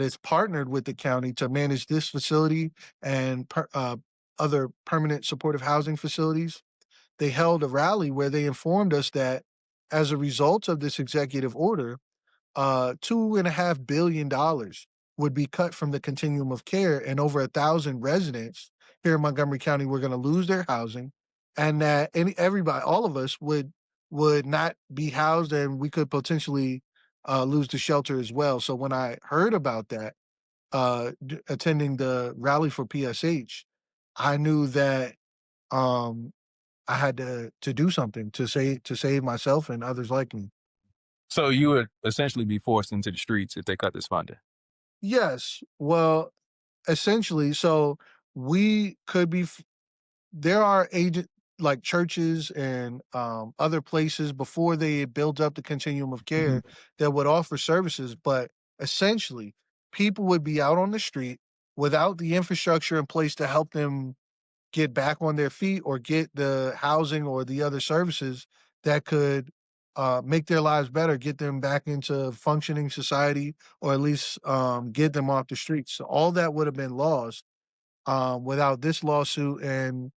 is partnered with the county to manage this facility and other permanent supportive housing facilities. They held a rally where they informed us that as a result of this executive order, $2.5 billion would be cut from the continuum of care, and over 1,000 residents here in Montgomery County were going to lose their housing, and that everybody, all of us, would not be housed, and we could potentially lose the shelter as well. So when I heard about that, attending the rally for PSH, I knew that um, I had to do something to save myself and others like me. So you would essentially be forced into the streets if they cut this funding. Yes. Well, essentially, so we could be there are agent like churches and other places before they build up the continuum of Mhm. care that would offer services, but essentially people would be out on the street without the infrastructure in place to help them get back on their feet or get the housing or the other services that could make their lives better, get them back into functioning society, or at least get them off the streets. So all that would have been lost without this lawsuit and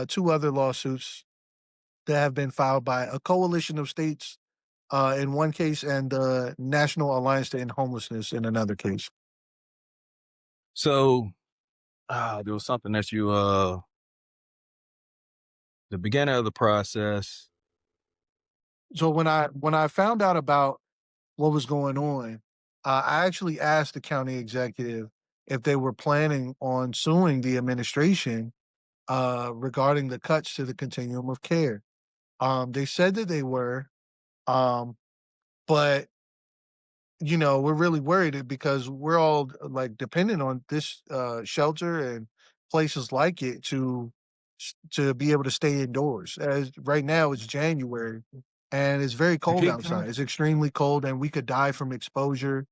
two other lawsuits that have been filed by a coalition of states in one case and the National Alliance to End Homelessness in another case. So there was something that you the beginning of the process. So when I found out about what was going on, I actually asked the county executive if they were planning on suing the administration regarding the cuts to the continuum of care. They said that they were, um, but we're really worried because we're all like dependent on this shelter and places like it to be able to stay indoors. As right now, it's January and it's very cold outside. It's extremely cold, and we could die from exposure.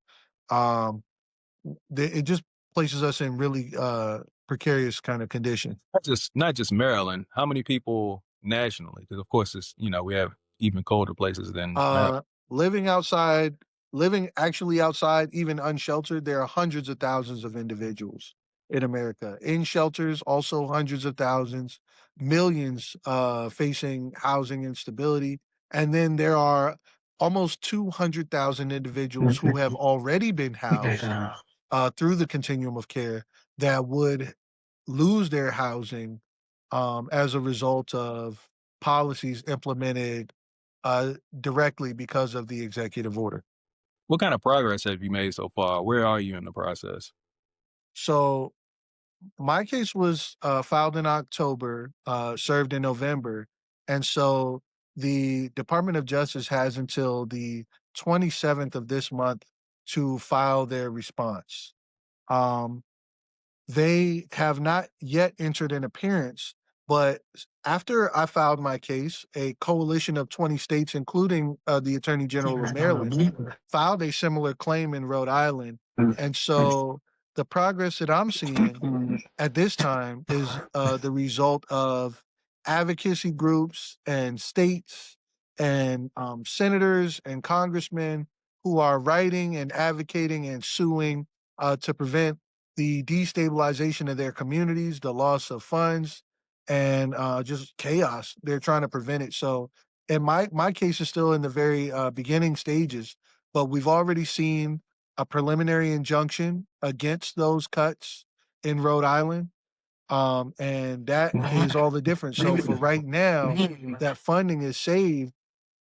Um, it just places us in really precarious kind of condition. Not just Maryland. How many people nationally? Because of course it's we have even colder places than Maryland. Uh, living outside, living actually outside, even unsheltered, there are hundreds of thousands of individuals in America. In shelters, also hundreds of thousands, millions facing housing instability. And then there are almost 200,000 individuals who have already been housed through the continuum of care that would lose their housing as a result of policies implemented directly because of the executive order. What kind of progress have you made so far? Where are you in the process? So my case was filed in October, served in November, and so the Department of Justice has until the 27th of this month to file their response. Um, They have not yet entered an appearance, but after I filed my case, a coalition of 20 states, including the Attorney General of Maryland, filed a similar claim in Rhode Island. And so the progress that I'm seeing at this time is the result of advocacy groups and states and senators and congressmen who are writing and advocating and suing to prevent the destabilization of their communities, the loss of funds, and just chaos. They're trying to prevent it. So, and my case is still in the very beginning stages, but we've already seen a preliminary injunction against those cuts in Rhode Island. And that is all the difference. So for right now, that funding is saved,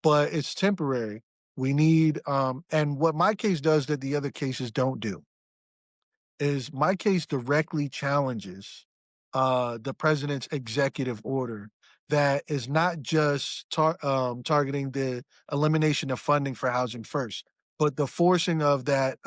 but it's temporary. We need, and what my case does that the other cases don't do is my case directly challenges the president's executive order that is not just targeting the elimination of funding for housing first, but the forcing of that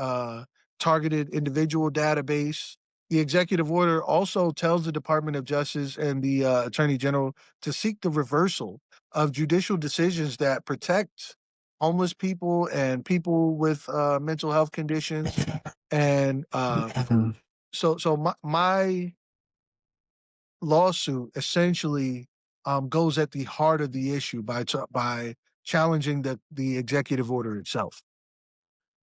targeted individual database. The executive order also tells the Department of Justice and the Attorney General to seek the reversal of judicial decisions that protect homeless people and people with mental health conditions and so my lawsuit essentially goes at the heart of the issue by challenging the executive order itself.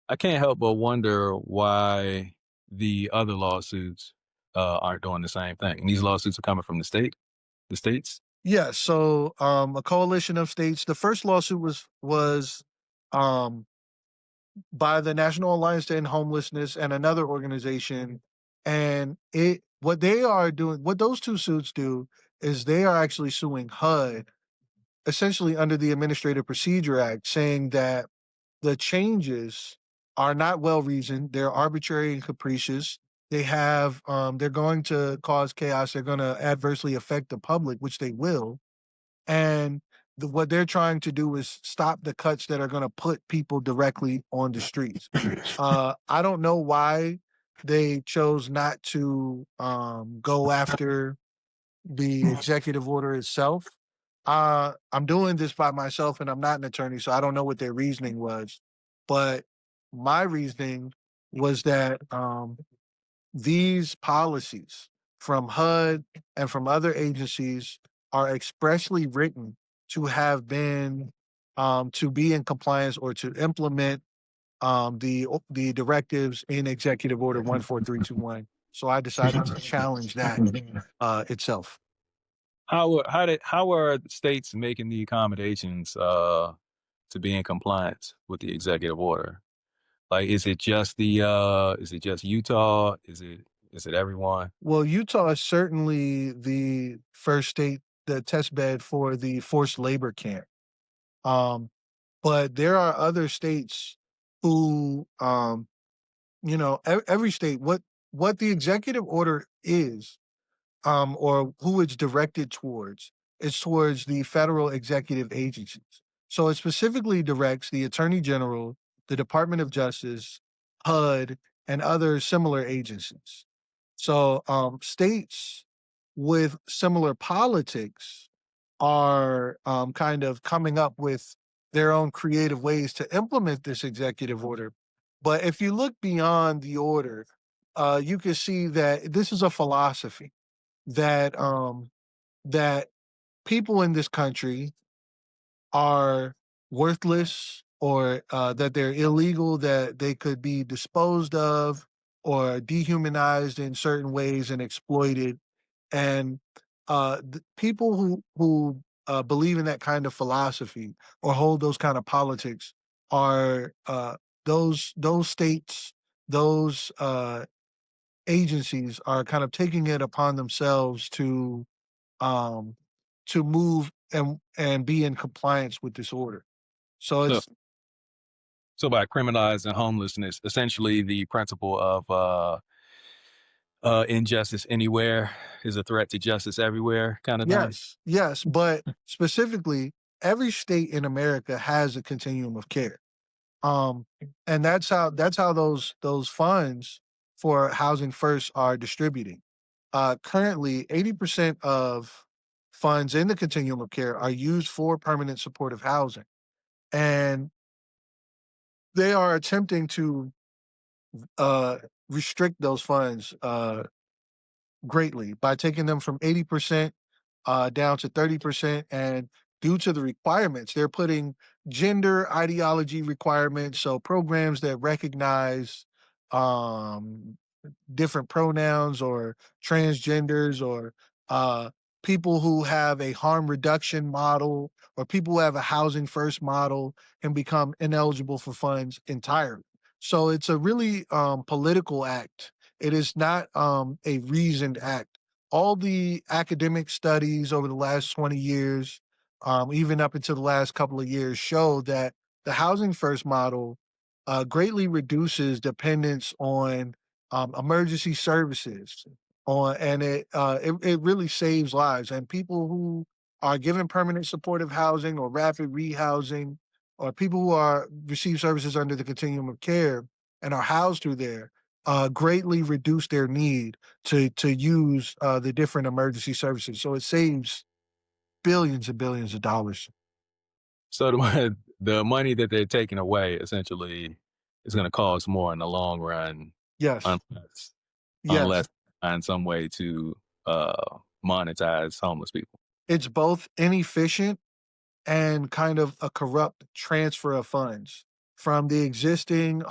I can't help but wonder why the other lawsuits aren't doing the same thing. And these lawsuits are coming from the states. Yeah, so a coalition of states. The first lawsuit was um, by the National Alliance to End Homelessness and another organization, and it what they are doing, what those two suits do, is they are actually suing HUD, essentially under the Administrative Procedure Act, saying that the changes are not well reasoned, they're arbitrary and capricious. They're going to cause chaos. They're going to adversely affect the public, which they will, and what they're trying to do is stop the cuts that are going to put people directly on the streets. I don't know why they chose not to go after the executive order itself. I'm doing this by myself, and I'm not an attorney, so I don't know what their reasoning was. But my reasoning was that these policies from HUD and from other agencies are expressly written to have been to be in compliance or to implement the directives in Executive Order 14321. So I decided to challenge that itself. How are the states making the accommodations to be in compliance with the executive order? Like, is it just Utah? Is it everyone? Well, Utah is certainly the first state, the test bed for the forced labor camp. Um, but there are other states who, every state, what the executive order is, or who it's directed towards, is towards the federal executive agencies. So it specifically directs the Attorney General, the Department of Justice, HUD, and other similar agencies. So states with similar politics are kind of coming up with their own creative ways to implement this executive order. But if you look beyond the order, you can see that this is a philosophy that that people in this country are worthless, or that they're illegal, that they could be disposed of or dehumanized in certain ways and exploited. And people who believe in that kind of philosophy or hold those kind of politics are those states, those agencies are kind of taking it upon themselves um, to move and be in compliance with this order. So So it's so by criminalizing homelessness, essentially the principle of injustice anywhere is a threat to justice everywhere, kind of thing. yes, yes, but specifically, every state in America has a continuum of care. Um, and that's how those funds for Housing First are distributing. Currently, 80% of funds in the continuum of care are used for permanent supportive housing, and they are attempting to uh, restrict those funds greatly by taking them from 80% down to 30%. And due to the requirements, they're putting gender ideology requirements. So programs that recognize um, different pronouns or transgenders, or uh, people who have a harm reduction model, or people who have a housing first model can become ineligible for funds entirely. So it's a really political act. It is not a reasoned act. All the academic studies over the last 20 years, even up until the last couple of years, show that the housing first model greatly reduces dependence on emergency services, and it really saves lives. And people who are given permanent supportive housing or rapid rehousing, or people who are receive services under the continuum of care and are housed through there, greatly reduce their need to use the different emergency services. So it saves billions and billions of dollars. So the money that they're taking away essentially is going to cost more in the long run, Yes, unless yes. unless find some way to monetize homeless people. It's both inefficient and kind of a corrupt transfer of funds from the existing